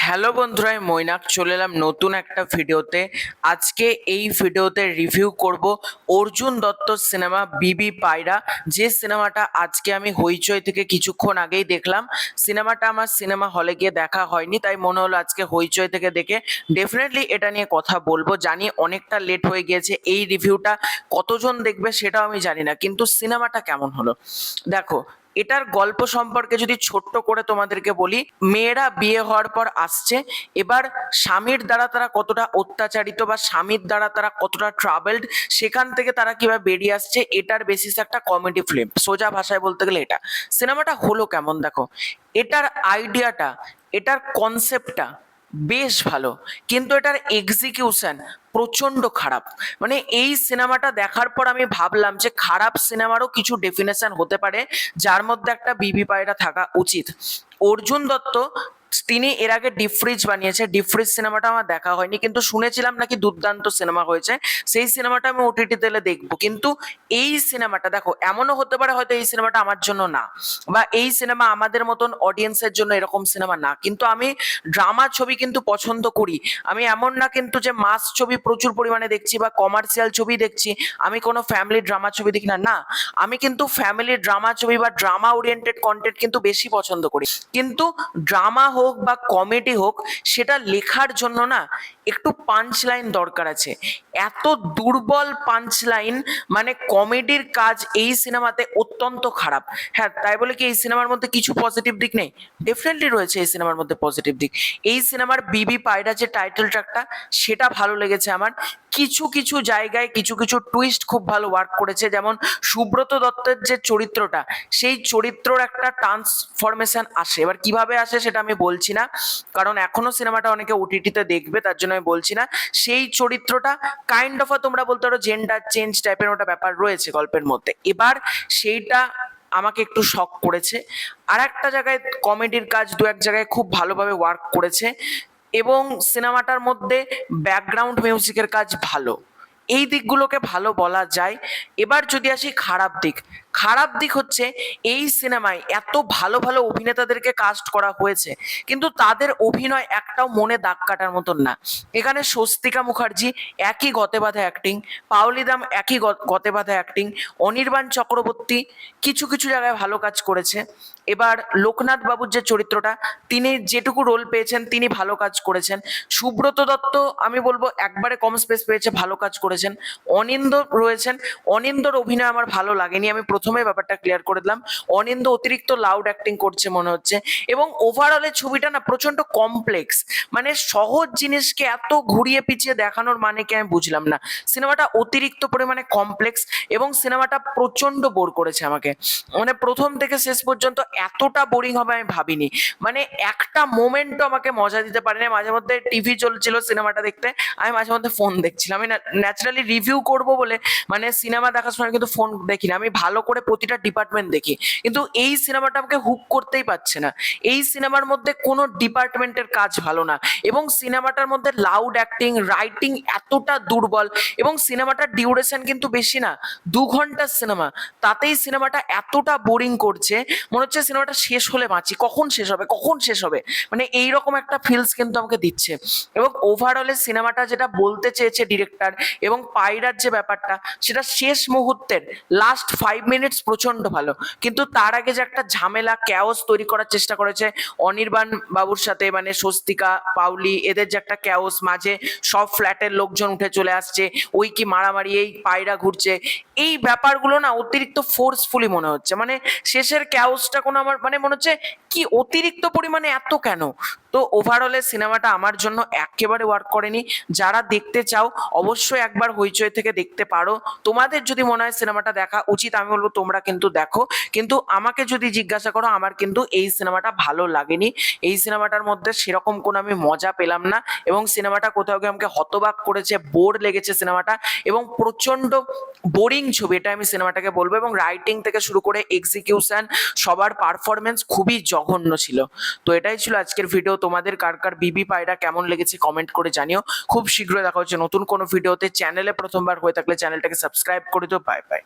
Hello বন্ধুরা, আমি মৈনাক চলে এলাম নতুন একটা ভিডিওতে। আজকে এই ভিডিওতে রিভিউ করব অর্জুন দত্তর সিনেমা বিবি পায়রা, যে সিনেমাটা আজকে আমি হইচই থেকে কিছুক্ষণ আগেই দেখলাম। সিনেমাটা আমার সিনেমা হলে গিয়ে দেখা হয়নি, তাই মনে হলো আজকে হইচই থেকে দেখে ডেফিনেটলি এটা নিয়ে কথা বলবো। জানি অনেকটা লেট হয়ে গিয়েছে, এই রিভিউটা কতজন দেখবে সেটাও আমি জানি না, কিন্তু সিনেমাটা কেমন হলো দেখো। এটার গল্প সম্পর্কে যদি ছোট্ট করে তোমাদেরকে বলি, মেয়েরা বিয়ে হওয়ার পর আসছে, এবার স্বামীর দ্বারা তারা কতটা অত্যাচারিত বা স্বামীর দ্বারা তারা কতটা ট্রাভেলড, সেখান থেকে তারা কিভাবে বেরিয়ে আসছে, এটার বেসিস একটা কমেডি ফিল্ম। সোজা ভাষায় বলতে গেলে এটা সিনেমাটা হলো কেমন দেখো। এটার আইডিয়াটা, এটার কনসেপ্টটা বেশ ভালো, কিন্তু এটার এক্সিকিউশন প্রচন্ড খারাপ। মানে এই সিনেমাটা দেখার পর আমি ভাবলাম যে খারাপ সিনেমারও কিছু ডেফিনেশন হতে পারে, যার মধ্যে একটা বিবি পায়রা থাকা উচিত। অর্জুন দত্ত তিনি এর আগে ডিপ ফ্রিজ বানিয়েছে। ডিপ ফ্রিজ সিনেমাটা আমার দেখা হয়নি, কিন্তু শুনেছিলাম নাকি দুর্দান্ত সিনেমা হয়েছে। সেই সিনেমাটা আমি ওটিটি তেলে দেখবো। কিন্তু এই সিনেমাটা দেখো, এমনও হতে পারে হয়তো এই সিনেমাটা আমার জন্য না, বা এই সিনেমা আমাদের মতন অডিয়েন্সের জন্য এরকম সিনেমা না। কিন্তু আমি ড্রামা ছবি কিন্তু পছন্দ করি। আমি এমন না কিন্তু যে মাস ছবি প্রচুর পরিমাণে দেখছি বা কমার্শিয়াল ছবি দেখছি, আমি কোনো ফ্যামিলি ড্রামা ছবি দেখি না। না, আমি কিন্তু ফ্যামিলি ড্রামা ছবি বা ড্রামা ওরিয়েন্টেড কন্টেন্ট কিন্তু বেশি পছন্দ করি। কিন্তু ড্রামা হোক বা কমেডি হোক, সেটা লেখার জন্য না একটু পাঞ্চ লাইন দরকার আছে। এত দুর্বল পাঞ্চ লাইন, মানে কমেডির কাজ এই সিনেমাতে অত্যন্ত খারাপ। হ্যাঁ, তাই বলে কি এই সিনেমার মধ্যে কিছু পজিটিভ দিক নেই? ডেফিনেটলি রয়েছে এই সিনেমার মধ্যে পজিটিভ দিক। এই সিনেমার বিবি পায়রা যে টাইটেল ট্র্যাকটা, সেটা ভালো লেগেছে আমার। কিছু কিছু জায়গায় কিছু কিছু টুইস্ট খুব ভালো ওয়ার্ক করেছে। যেমন সুব্রত দত্তের যে চরিত্রটা, সেই চরিত্রর একটা ট্রান্সফরমেশন আসে। এবার কিভাবে আসে সেটা আমি বলছি না, কারণ এখনো সিনেমাটা অনেকে ওটিটিতে দেখবে, তার জন্য আমি বলছি না। সেই চরিত্রটা কাইন্ড অফ তোমরা বলতে পারো জেন্ডার চেঞ্জ টাইপের ওটা ব্যাপার রয়েছে গল্পের মধ্যে। এবার সেইটা আমাকে একটু শক করেছে। আর একটা জায়গায় কমেডির কাজ দু এক জায়গায় খুব ভালোভাবে ওয়ার্ক করেছে, এবং সিনেমাটার মধ্যে ব্যাকগ্রাউন্ড মিউজিকের কাজ ভালো। এই দিকগুলোকে ভালো বলা যায়। এবার যদি আসি খারাপ দিক, খারাপ দিক হচ্ছে এই সিনেমায় এত ভালো ভালো অভিনেতাদেরকে কাস্ট করা হয়েছে, কিন্তু তাদের অভিনয় একটাও মনে দাগ কাটার মতন না। এখানে স্বস্তিকা মুখার্জি একই গতে বাঁধা অ্যাক্টিং, পাওলি দাম একই গতে বাঁধা অ্যাক্টিং, অনির্বাণ চক্রবর্তী কিছু কিছু জায়গায় ভালো কাজ করেছে। এবার লোকনাথ বাবুর যে চরিত্রটা, তিনি যেটুকু রোল পেয়েছেন তিনি ভালো কাজ করেছেন। সুব্রত দত্ত আমি বলবো একবারে কম স্পেস পেয়েছে, ভালো কাজ করেছেন। অনিন্দ রয়েছেন, অনিন্দর অভিনয় আমার ভালো লাগেনি। আমি প্রথমে ব্যাপারটা ক্লিয়ার করে দিলাম, অনিন্দ অতিরিক্ত লাউড অ্যাক্টিং করছে মনে হচ্ছে। এবং ওভারঅলে ছবিটা না প্রচন্ড কমপ্লেক্স, মানে সহজ জিনিসকে এত ঘুরিয়ে পিছিয়ে দেখানোর মানে কি আমি বুঝলাম না। সিনেমাটা অতিরিক্ত পরিমাণে কমপ্লেক্স, এবং সিনেমাটা প্রচন্ড বোর করেছে আমাকে। মানে প্রথম থেকে শেষ পর্যন্ত এতটা বোরিং হবে আমি ভাবিনি। মানে একটা মোমেন্টও আমাকে মজা দিতে পারেনি। মাঝে মধ্যে টিভি চলছিল সিনেমাটা দেখতে, আমি মাঝে মধ্যে ফোন দেখছিলাম। আমি ন্যাচারালি রিভিউ করব বলে মানে সিনেমা দেখার সময় কিন্তু ফোন দেখি না, আমি ভালো করে প্রতিটা ডিপার্টমেন্ট দেখি। কিন্তু এই সিনেমাটা আমাকে হুক করতেই পারছে না। এই সিনেমার মধ্যে কোনো ডিপার্টমেন্টের কাজ ভালো না, এবং সিনেমাটার মধ্যে লাউড অ্যাক্টিং, রাইটিং এতটা দুর্বল, এবং সিনেমাটার ডিউরেশন কিন্তু বেশি না, 2 ঘন্টার সিনেমা। তাতেই সিনেমাটা এতটা বোরিং করছে, মনে হচ্ছে সিনেমাটা শেষ হলে বাঁচি, কখন শেষ হবে কখন শেষ হবে, মানে এইরকম একটা ফিলস কিন্তু আমাকে দিচ্ছে। এবং ওভারঅলে সিনেমাটা যেটা বলতে চেয়েছে ডিরেক্টর, এবং পায়রার যে ব্যাপারটা, সেটা শেষ মুহূর্তের লাস্ট 5 মিনিটস প্রচন্ড ভালো, কিন্তু তার আগে যে একটা ঝামেলা ক্যাওস তৈরি করার চেষ্টা করেছে অনির্বাণ বাবুর সাথে, মানে স্বস্তিকা, পাউলি, এদের যে একটা ক্যাওস, মাঝে সব ফ্ল্যাটের লোকজন উঠে চলে আসছে, ওই কি মারামারি, এই পায়রা ঘুরছে, এই ব্যাপারগুলো না অতিরিক্ত ফোর্সফুলি মনে হচ্ছে। মানে শেষের ক্যাওসটা কোনো আমার মানে মনে হচ্ছে কি অতিরিক্ত পরিমাণে এত কেন। তো ওভারঅলে সিনেমাটা আমার জন্য একেবারে ওয়ার্ক করেনি। যারা দেখতে চাও অবশ্যই একবার হইচই থেকে দেখতে পারো। তোমাদের যদি মনে হয় সিনেমাটা দেখা উচিত, আমি বলবো তোমরা কিন্তু দেখো। কিন্তু আমাকে যদি জিজ্ঞাসা করো, আমার কিন্তু এই সিনেমাটা ভালো লাগেনি। এই সিনেমাটার মধ্যে সেরকম কোনো আমি মজা পেলাম না, এবং সিনেমাটা কোথাও গিয়ে আমাকে হতবাক করেছে, বোর লেগেছে সিনেমাটা, এবং প্রচন্ড বোরিং ছবি, এটা আমি সিনেমাটাকে বলবো। এবং রাইটিং থেকে শুরু করে এক্সিকিউশন, সবার পারফরমেন্স খুবই জঘন্য ছিল। তো এটাই ছিল আজকের ভিডিও। তোমাদের কার কার বিবি পায়রা কেমন লেগেছে কমেন্ট করে জানিও। খুব শীঘ্রই দেখা হচ্ছে নতুন কোনো ভিডিওতে। চ্যানেলে প্রথমবার হয়ে থাকলে চ্যানেলটাকে সাবস্ক্রাইব করে দিও। Bye bye.